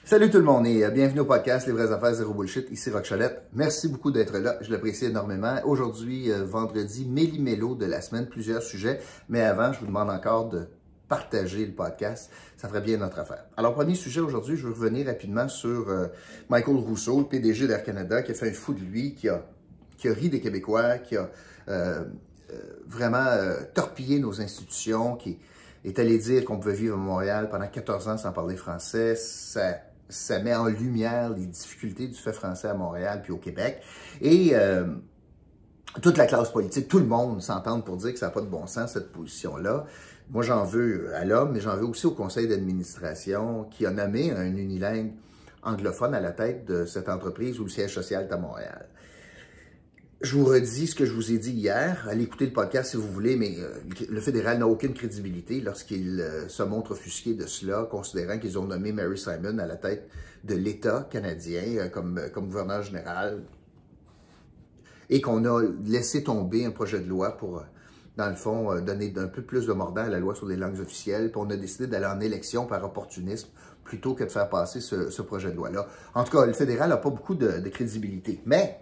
Salut tout le monde et bienvenue au podcast Les vraies affaires zéro bullshit, ici Roch Chalette. Merci beaucoup d'être là, je l'apprécie énormément. Aujourd'hui, vendredi, méli-mélo de la semaine, plusieurs sujets, mais avant, je vous demande encore de partager le podcast, ça ferait bien notre affaire. Alors, premier sujet aujourd'hui, je veux revenir rapidement sur Michael Rousseau, le PDG d'Air Canada, qui a fait un fou de lui, qui a ri des Québécois, qui a vraiment torpillé nos institutions, qui est allé dire qu'on pouvait vivre à Montréal pendant 14 ans sans parler français. Ça met en lumière les difficultés du fait français à Montréal puis au Québec. Et toute la classe politique, tout le monde s'entend pour dire que ça n'a pas de bon sens, cette position-là. Moi, j'en veux à l'homme, mais j'en veux aussi au conseil d'administration qui a nommé un unilingue anglophone à la tête de cette entreprise où le siège social est à Montréal. Je vous redis ce que je vous ai dit hier. Allez écouter le podcast si vous voulez, mais le fédéral n'a aucune crédibilité lorsqu'il se montre offusqué de cela, considérant qu'ils ont nommé Mary Simon à la tête de l'État canadien comme gouverneur général et qu'on a laissé tomber un projet de loi pour, dans le fond, donner un peu plus de mordant à la loi sur les langues officielles. Puis on a décidé d'aller en élection par opportunisme plutôt que de faire passer ce projet de loi-là. En tout cas, le fédéral n'a pas beaucoup de crédibilité. Mais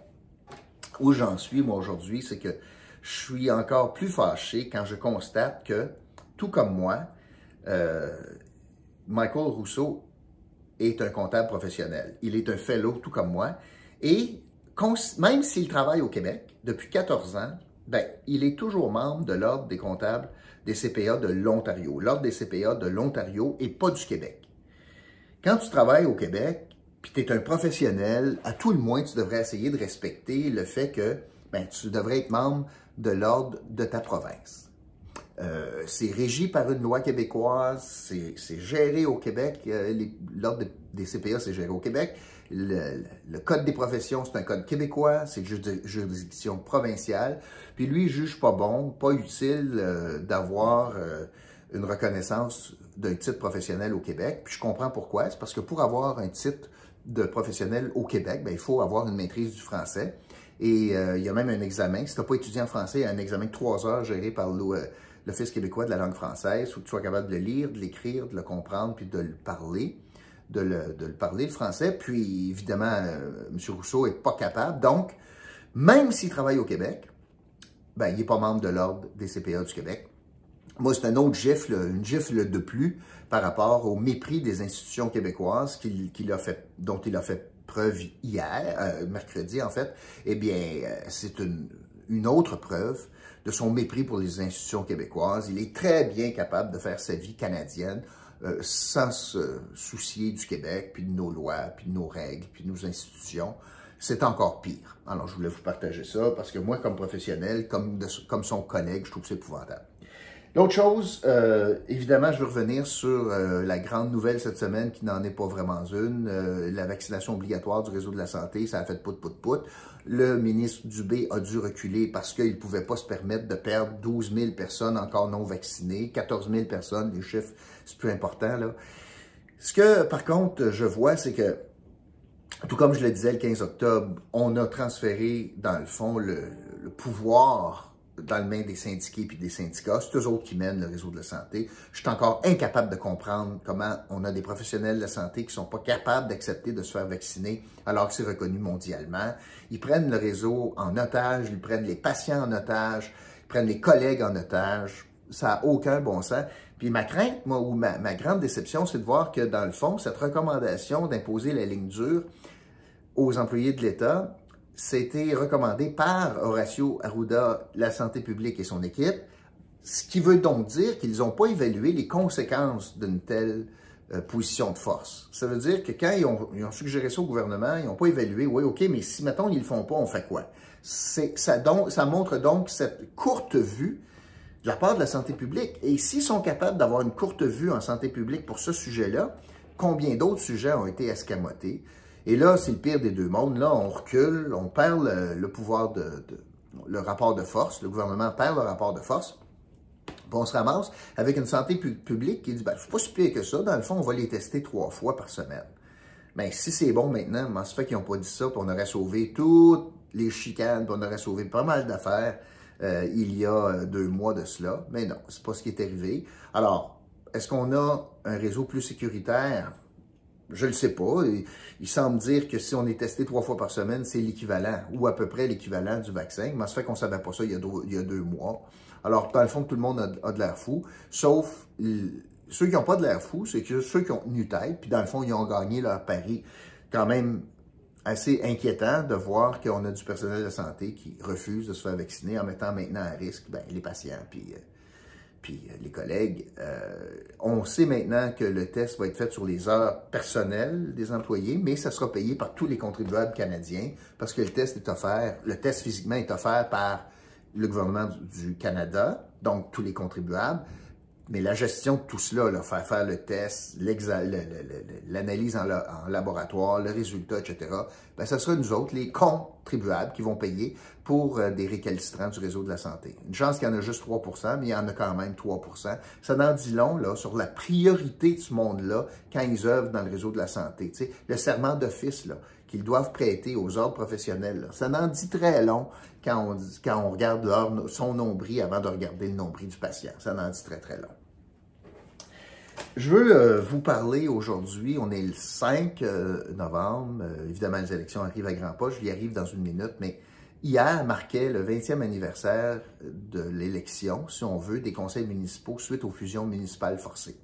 où j'en suis, moi, aujourd'hui, c'est que je suis encore plus fâché quand je constate que, tout comme moi, Michael Rousseau est un comptable professionnel. Il est un fellow, tout comme moi. Et même s'il travaille au Québec depuis 14 ans, ben, il est toujours membre de l'Ordre des comptables des CPA de l'Ontario. L'Ordre des CPA de l'Ontario et pas du Québec. Quand tu travailles au Québec, puis tu es un professionnel, à tout le moins, tu devrais essayer de respecter le fait que tu devrais être membre de l'ordre de ta province. C'est régi par une loi québécoise, c'est géré au Québec, l'ordre des CPA, c'est géré au Québec. Le code des professions, c'est un code québécois, c'est juridiction provinciale. Puis lui, il juge pas bon, pas utile d'avoir une reconnaissance d'un titre professionnel au Québec. Puis je comprends pourquoi. C'est parce que pour avoir un titre de professionnel au Québec, il faut avoir une maîtrise du français. Et il y a même un examen. Si tu n'as pas étudié en français, il y a un examen de 3 heures géré par l'Office québécois de la langue française, où tu sois capable de le lire, de l'écrire, de le comprendre, puis de le parler, de le parler, le français. Puis, évidemment, M. Rousseau n'est pas capable. Donc, même s'il travaille au Québec, il n'est pas membre de l'Ordre des CPA du Québec. Moi, c'est un autre gifle, une gifle de plus par rapport au mépris des institutions québécoises dont il a fait preuve hier, mercredi en fait. Eh bien, c'est une autre preuve de son mépris pour les institutions québécoises. Il est très bien capable de faire sa vie canadienne sans se soucier du Québec, puis de nos lois, puis de nos règles, puis de nos institutions. C'est encore pire. Alors, je voulais vous partager ça parce que moi, comme professionnel, comme son collègue, je trouve que c'est épouvantable. L'autre chose, évidemment, je veux revenir sur la grande nouvelle cette semaine qui n'en est pas vraiment une, la vaccination obligatoire du réseau de la santé, ça a fait pout. Le ministre Dubé a dû reculer parce qu'il ne pouvait pas se permettre de perdre 12 000 personnes encore non vaccinées, 14 000 personnes, les chiffres, c'est plus important, là. Ce que, par contre, je vois, c'est que, tout comme je le disais le 15 octobre, on a transféré, dans le fond, le pouvoir dans le main des syndiqués puis des syndicats. C'est eux autres qui mènent le réseau de la santé. Je suis encore incapable de comprendre comment on a des professionnels de la santé qui ne sont pas capables d'accepter de se faire vacciner alors que c'est reconnu mondialement. Ils prennent le réseau en otage, ils prennent les patients en otage, ils prennent les collègues en otage. Ça n'a aucun bon sens. Puis ma crainte, moi, ou ma grande déception, c'est de voir que, dans le fond, cette recommandation d'imposer la ligne dure aux employés de l'État, c'était recommandé par Horacio Arruda, la santé publique et son équipe, ce qui veut donc dire qu'ils n'ont pas évalué les conséquences d'une telle position de force. Ça veut dire que quand ils ont suggéré ça au gouvernement, ils n'ont pas évalué, oui, OK, mais si, mettons, ils ne le font pas, on fait quoi? Ça montre donc cette courte vue de la part de la santé publique. Et s'ils sont capables d'avoir une courte vue en santé publique pour ce sujet-là, combien d'autres sujets ont été escamotés? Et là, c'est le pire des deux mondes. Là, on recule, on perd le pouvoir le rapport de force. Le gouvernement perd le rapport de force. Puis on se ramasse avec une santé publique qui dit, c'est pas si pire que ça. Dans le fond, on va les tester 3 fois par semaine. Mais si c'est bon maintenant, comment ça fait qu'ils n'ont pas dit ça, puis on aurait sauvé toutes les chicanes, puis on aurait sauvé pas mal d'affaires il y a 2 mois de cela. Mais non, c'est pas ce qui est arrivé. Alors, est-ce qu'on a un réseau plus sécuritaire? Je ne le sais pas. Il semble dire que si on est testé 3 fois par semaine, c'est l'équivalent, ou à peu près l'équivalent du vaccin. Mais ça fait qu'on ne savait pas ça il y a 2 mois. Alors, dans le fond, tout le monde a de l'air fou, sauf ceux qui n'ont pas de l'air fou, c'est que ceux qui ont tenu tête, puis dans le fond, ils ont gagné leur pari. Quand même assez inquiétant de voir qu'on a du personnel de santé qui refuse de se faire vacciner en mettant maintenant à risque les patients, puis les collègues. On sait maintenant que le test va être fait sur les heures personnelles des employés, mais ça sera payé par tous les contribuables canadiens parce que le test physiquement est offert par le gouvernement du Canada, donc tous les contribuables. Mais la gestion de tout cela, là, faire le test, l'analyse en laboratoire, le résultat, etc., bien, ce sera nous autres, les contribuables, qui vont payer pour des récalcitrants du réseau de la santé. Une chance qu'il y en a juste 3 %, mais il y en a quand même 3 %. Ça en dit long là, sur la priorité de ce monde-là quand ils œuvrent dans le réseau de la santé. Tu sais, le serment d'office qu'ils doivent prêter aux ordres professionnels, là, ça en dit très long quand on regarde son nombril avant de regarder le nombril du patient. Ça en dit très, très long. Je veux vous parler aujourd'hui, on est le 5 novembre, évidemment les élections arrivent à grands pas, je y arrive dans une minute, mais hier marquait le 20e anniversaire de l'élection, si on veut, des conseils municipaux suite aux fusions municipales forcées.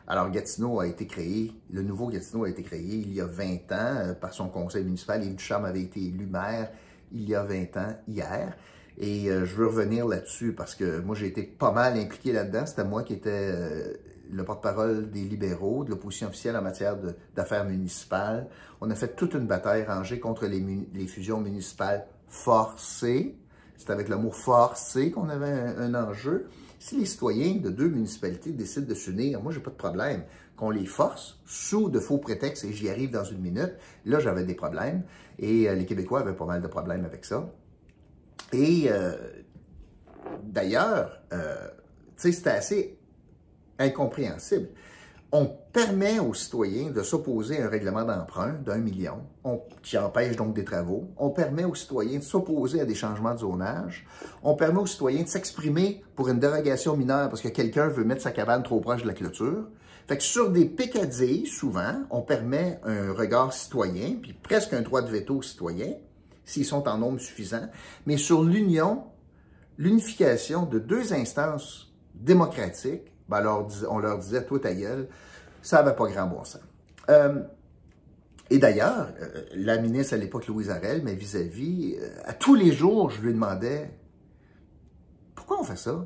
Alors Gatineau a été créé, le nouveau Gatineau a été créé il y a 20 ans par son conseil municipal. Yves Ducharme avait été élu maire il y a 20 ans hier. Et je veux revenir là-dessus parce que moi j'ai été pas mal impliqué là-dedans. C'était moi qui étais le porte-parole des libéraux, de l'opposition officielle en matière d'affaires municipales. On a fait toute une bataille rangée contre les fusions municipales forcées. C'est avec le mot « forcé » qu'on avait un enjeu. Si les citoyens de 2 municipalités décident de s'unir, moi, j'ai pas de problème qu'on les force sous de faux prétextes, et j'y arrive dans une minute. Là, j'avais des problèmes, et les Québécois avaient pas mal de problèmes avec ça. Et d'ailleurs, tu sais, c'était assez incompréhensible. On permet aux citoyens de s'opposer à un règlement d'emprunt d'1 million, qui empêche donc des travaux. On permet aux citoyens de s'opposer à des changements de zonage. On permet aux citoyens de s'exprimer pour une dérogation mineure parce que quelqu'un veut mettre sa cabane trop proche de la clôture. Fait que sur des picadilles, souvent, on permet un regard citoyen, puis presque un droit de veto aux citoyens, s'ils sont en nombre suffisant. Mais sur l'unification de 2 instances démocratiques, ben alors, on leur disait, toi ta gueule, ça n'avait pas grand bon sens. Et d'ailleurs, la ministre à l'époque, Louise Arel, mais vis-à-vis, à tous les jours, je lui demandais, pourquoi on fait ça?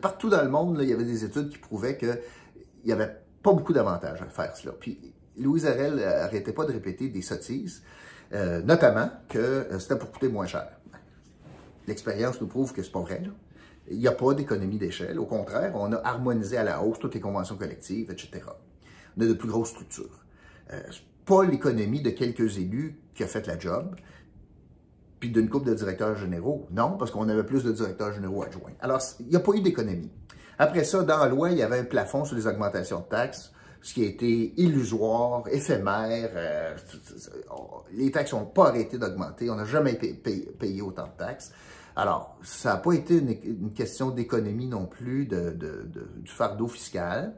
Partout dans le monde, là, il y avait des études qui prouvaient qu'il n'y avait pas beaucoup d'avantages à faire cela. Puis Louise Arel n'arrêtait pas de répéter des sottises, notamment que c'était pour coûter moins cher. L'expérience nous prouve que c'est pas vrai, là. Il n'y a pas d'économie d'échelle. Au contraire, on a harmonisé à la hausse toutes les conventions collectives, etc. On a de plus grosses structures. Pas l'économie de quelques élus qui a fait la job, puis d'une couple de directeurs généraux. Non, parce qu'on avait plus de directeurs généraux adjoints. Alors, il n'y a pas eu d'économie. Après ça, dans la loi, il y avait un plafond sur les augmentations de taxes, ce qui a été illusoire, éphémère. Les taxes n'ont pas arrêté d'augmenter. On n'a jamais payé autant de taxes. Alors, ça n'a pas été une question d'économie non plus du fardeau fiscal.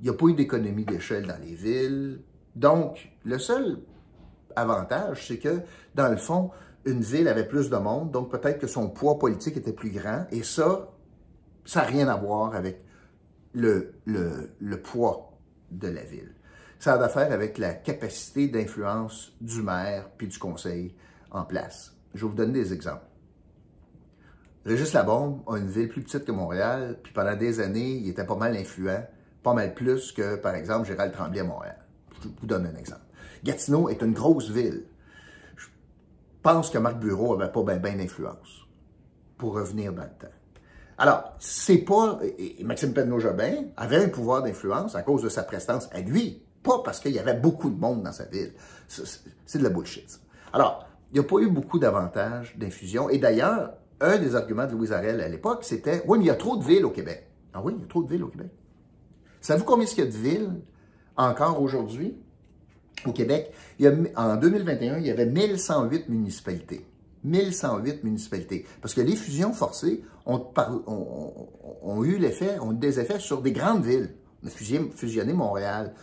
Il n'y a pas eu d'économie d'échelle dans les villes. Donc, le seul avantage, c'est que, dans le fond, une ville avait plus de monde, donc peut-être que son poids politique était plus grand. Et ça n'a rien à voir avec le poids de la ville. Ça a à faire avec la capacité d'influence du maire puis du conseil en place. Je vais vous donner des exemples. Régis Labombe a une ville plus petite que Montréal, puis pendant des années, il était pas mal influent, pas mal plus que, par exemple, Gérald Tremblay à Montréal. Je vous donne un exemple. Gatineau est une grosse ville. Je pense que Marc Bureau n'avait pas bien d'influence, pour revenir dans le temps. Alors, c'est pas... Et Maxime Penneau-Jobin avait un pouvoir d'influence à cause de sa prestance à lui, pas parce qu'il y avait beaucoup de monde dans sa ville. C'est de la bullshit, ça. Alors, il n'y a pas eu beaucoup d'avantages d'infusion, et d'ailleurs, un des arguments de Louise Arel à l'époque, c'était « Oui, mais il y a trop de villes au Québec. » Ah oui, il y a trop de villes au Québec. Savez-vous combien il y a de villes encore aujourd'hui au Québec? En 2021, il y avait 1108 municipalités. 1108 municipalités. Parce que les fusions forcées ont eu des effets sur des grandes villes. On a fusionné Montréal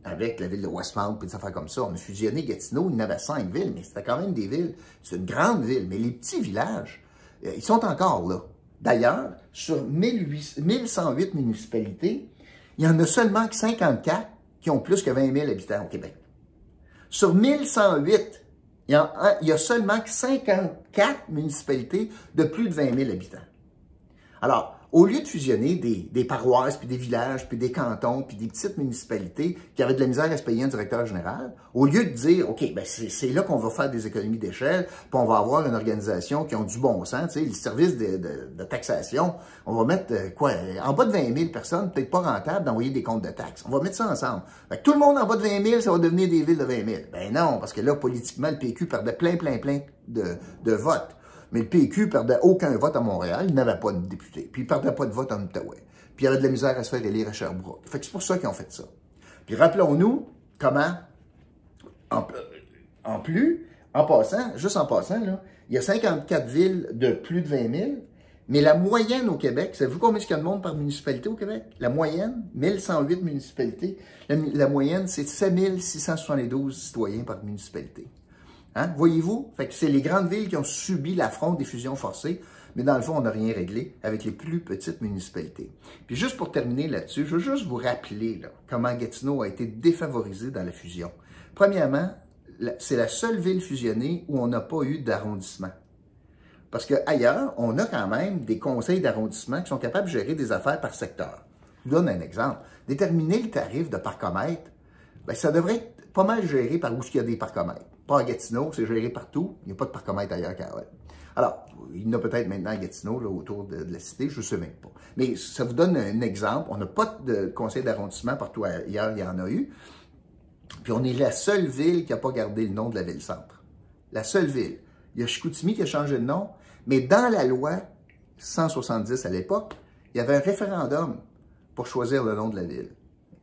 avec la ville de Westmount, puis des affaires comme ça. On a fusionné Gatineau, il y en avait 5 villes, mais c'était quand même des villes. C'est une grande ville, mais les petits villages, ils sont encore là. D'ailleurs, sur 1108 municipalités, il y en a seulement que 54 qui ont plus que 20 000 habitants au Québec. Sur 1108, il y a seulement que 54 municipalités de plus de 20 000 habitants. Alors, au lieu de fusionner des paroisses, puis des villages, puis des cantons, puis des petites municipalités qui avaient de la misère à se payer un directeur général, au lieu de dire, OK, ben c'est là qu'on va faire des économies d'échelle, puis on va avoir une organisation qui a du bon sens, tu sais, les services de taxation, on va mettre, en bas de 20 000 personnes, peut-être pas rentable d'envoyer des comptes de taxes. On va mettre ça ensemble. Fait que tout le monde en bas de 20 000, ça va devenir des villes de 20 000. Ben non, parce que là, politiquement, le PQ perdait plein de votes. Mais le PQ perdait aucun vote à Montréal, il n'avait pas de député. Puis il perdait pas de vote en Outaouais. Puis il y avait de la misère à se faire élire à Sherbrooke. Fait que c'est pour ça qu'ils ont fait ça. Puis rappelons-nous comment, en passant, là, il y a 54 villes de plus de 20 000, mais la moyenne au Québec, savez-vous combien il y a de monde par municipalité au Québec? La moyenne, 1108 municipalités, la moyenne, c'est 7672 citoyens par municipalité. Hein? Voyez-vous? Fait que c'est les grandes villes qui ont subi l'affront des fusions forcées, mais dans le fond, on n'a rien réglé avec les plus petites municipalités. Puis juste pour terminer là-dessus, je veux juste vous rappeler là, comment Gatineau a été défavorisé dans la fusion. Premièrement, c'est la seule ville fusionnée où on n'a pas eu d'arrondissement. Parce qu'ailleurs, on a quand même des conseils d'arrondissement qui sont capables de gérer des affaires par secteur. Je vous donne un exemple. Déterminer le tarif de parcomètre, bien, ça devrait être pas mal géré par où il y a des parcomètres. Pas à Gatineau, c'est géré partout. Il n'y a pas de parcomètre ailleurs qu'à Hull. Alors, il y en a peut-être maintenant à Gatineau, là, autour de la cité, je ne sais même pas. Mais ça vous donne un exemple. On n'a pas de conseil d'arrondissement partout ailleurs, il y en a eu. Puis on est la seule ville qui n'a pas gardé le nom de la ville-centre. La seule ville. Il y a Chicoutimi qui a changé de nom, mais dans la loi 170 à l'époque, il y avait un référendum pour choisir le nom de la ville.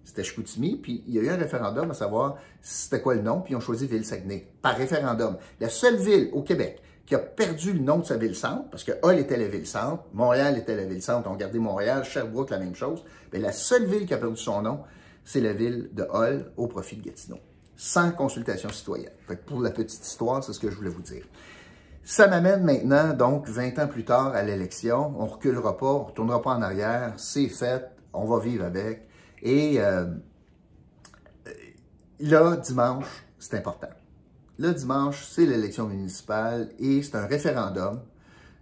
C'était Chicoutimi, puis il y a eu un référendum à savoir c'était quoi le nom, puis ils ont choisi Ville-Saguenay, par référendum. La seule ville au Québec qui a perdu le nom de sa ville-centre, parce que Hull était la ville-centre, Montréal était la ville-centre, on gardait Montréal, Sherbrooke, la même chose, mais la seule ville qui a perdu son nom, c'est la ville de Hull au profit de Gatineau, sans consultation citoyenne. Fait que pour la petite histoire, c'est ce que je voulais vous dire. Ça m'amène maintenant, donc, 20 ans plus tard à l'élection. On ne reculera pas, on ne retournera pas en arrière, c'est fait, on va vivre avec. Et là, dimanche, c'est important. Le dimanche, c'est l'élection municipale et c'est un référendum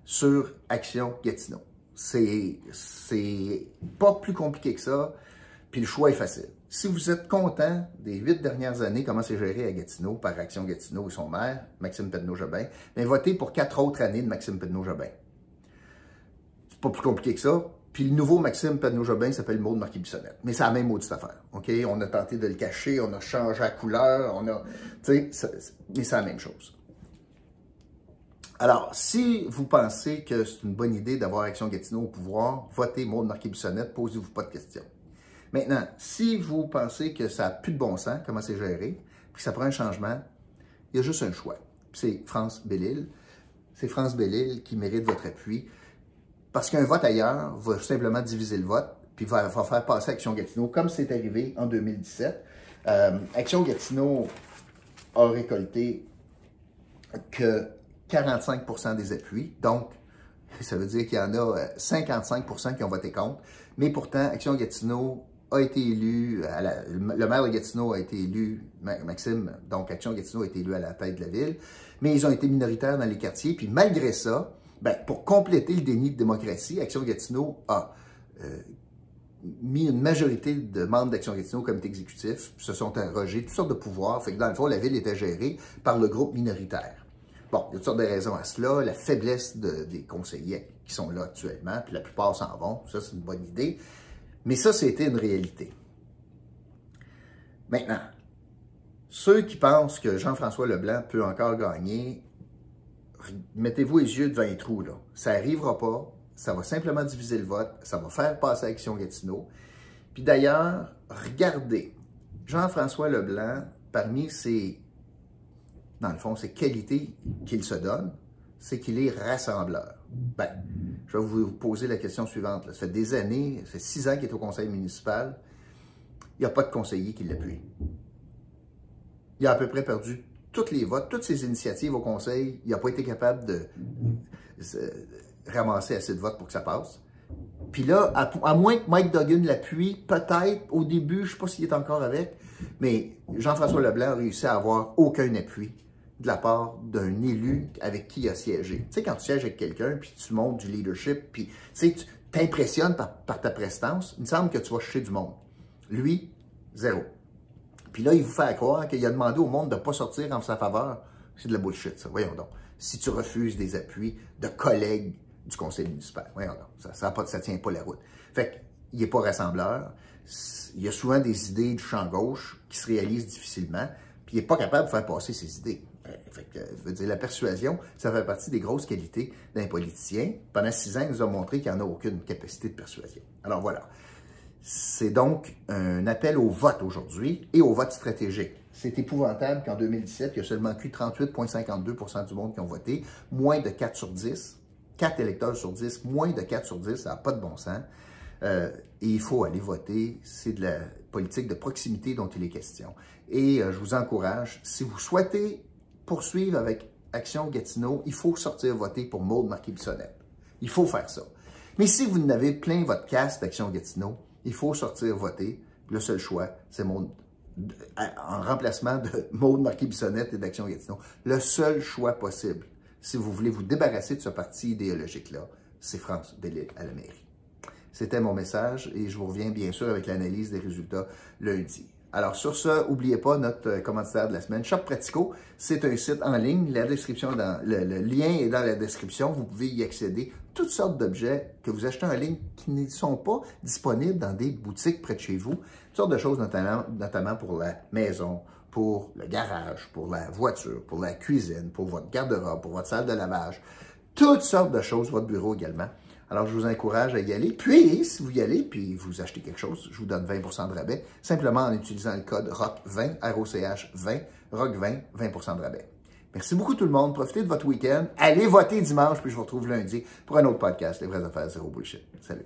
sur Action Gatineau. C'est pas plus compliqué que ça, puis le choix est facile. Si vous êtes content des 8 dernières années, comment c'est géré à Gatineau par Action Gatineau et son maire, Maxime Pedneau-Jobin, bien, votez pour 4 autres années de Maxime Pedneau-Jobin. C'est pas plus compliqué que ça. Puis le nouveau Maxime Pedneau-Jobin s'appelle Maude Marquis-Bissonnette. Mais c'est la même maudite affaire, OK? On a tenté de le cacher, on a changé la couleur, tu sais, mais c'est la même chose. Alors, si vous pensez que c'est une bonne idée d'avoir Action Gatineau au pouvoir, votez Maude Marquis-Bissonnette, posez-vous pas de questions. Maintenant, si vous pensez que ça n'a plus de bon sens, comment c'est géré, puis que ça prend un changement, il y a juste un choix. C'est France Belle-Île. C'est France Belle-Île qui mérite votre appui. Parce qu'un vote ailleurs va simplement diviser le vote, puis va faire passer Action Gatineau, comme c'est arrivé en 2017. Action Gatineau a récolté que 45% des appuis, donc ça veut dire qu'il y en a 55% qui ont voté contre, mais pourtant, Action Gatineau a été élu, le maire de Gatineau a été élu, Maxime, donc Action Gatineau a été élu à la tête de la ville, mais ils ont été minoritaires dans les quartiers, puis malgré ça, ben, pour compléter le déni de démocratie, Action Gatineau a mis une majorité de membres d'Action Gatineau au comité exécutif, se sont arrogés toutes sortes de pouvoirs, fait que dans le fond, la ville était gérée par le groupe minoritaire. Bon, il y a toutes sortes de raisons à cela, la faiblesse des conseillers qui sont là actuellement, puis la plupart s'en vont, ça c'est une bonne idée, mais ça c'était une réalité. Maintenant, ceux qui pensent que Jean-François Leblanc peut encore gagner, mettez-vous les yeux devant les trous, là. Ça n'arrivera pas, ça va simplement diviser le vote, ça va faire passer Action Gatineau. Puis d'ailleurs, regardez, Jean-François Leblanc, parmi ses, dans le fond, ses qualités qu'il se donne, c'est qu'il est rassembleur. Ben, je vais vous poser la question suivante. Là. Ça fait des années, ça fait 6 ans qu'il est au conseil municipal. il n'y a pas de conseiller qui l'appuie. Il a à peu près perdu tous les votes, toutes ses initiatives au conseil. Il n'a pas été capable de ramasser assez de votes pour que ça passe. Puis là, à moins que Mike Duggan l'appuie, peut-être au début, je ne sais pas s'il est encore avec, mais Jean-François Leblanc a réussi à avoir aucun appui de la part d'un élu avec qui il a siégé. Tu sais, quand tu sièges avec quelqu'un, puis tu montres du leadership, puis tu sais, tu t'impressionnes par ta prestance, il me semble que tu vas chercher du monde. Lui, zéro. Puis là, il vous fait croire qu'il a demandé au monde de ne pas sortir en sa faveur. C'est de la bullshit, ça. Voyons donc. Si tu refuses des appuis de collègues du conseil municipal, voyons donc. Ça tient pas la route. Fait qu'il n'est pas rassembleur. Il y a souvent des idées du champ gauche qui se réalisent difficilement, puis il n'est pas capable de faire passer ses idées. Fait que, je veux dire, la persuasion, ça fait partie des grosses qualités d'un politicien. Pendant 6 ans, il nous a montré qu'il n'y en a aucune capacité de persuasion. Alors voilà. C'est donc un appel au vote aujourd'hui et au vote stratégique. C'est épouvantable qu'en 2017, il y a seulement eu 38,52% du monde qui ont voté, moins de 4 sur 10, 4 électeurs sur 10, moins de 4 sur 10, ça n'a pas de bon sens. Et il faut aller voter, c'est de la politique de proximité dont il est question. Et je vous encourage, si vous souhaitez poursuivre avec Action Gatineau, il faut sortir voter pour Maude Marquis-Bissonnette. Il faut faire ça. Mais si vous n'avez plein votre casse d'Action Gatineau, il faut sortir voter. Le seul choix, c'est en remplacement de Maude Marquis-Bissonnette et d'Action Gatineau. Le seul choix possible, si vous voulez vous débarrasser de ce parti idéologique-là, c'est France Delisle à la mairie. C'était mon message et je vous reviens bien sûr avec l'analyse des résultats lundi. Alors sur ce, n'oubliez pas notre commanditaire de la semaine, Shop Pratico. C'est un site en ligne. La description le lien est dans la description. Vous pouvez y accéder. Toutes sortes d'objets que vous achetez en ligne qui ne sont pas disponibles dans des boutiques près de chez vous. Toutes sortes de choses, notamment pour la maison, pour le garage, pour la voiture, pour la cuisine, pour votre garde-robe, pour votre salle de lavage. Toutes sortes de choses, votre bureau également. Alors, je vous encourage à y aller. Puis, si vous y allez, puis vous achetez quelque chose, je vous donne 20% de rabais, simplement en utilisant le code ROCK20, ROCH20, ROCK20, 20% de rabais. Merci beaucoup tout le monde. Profitez de votre week-end. Allez voter dimanche, puis je vous retrouve lundi pour un autre podcast, Les vraies affaires, zéro bullshit. Salut.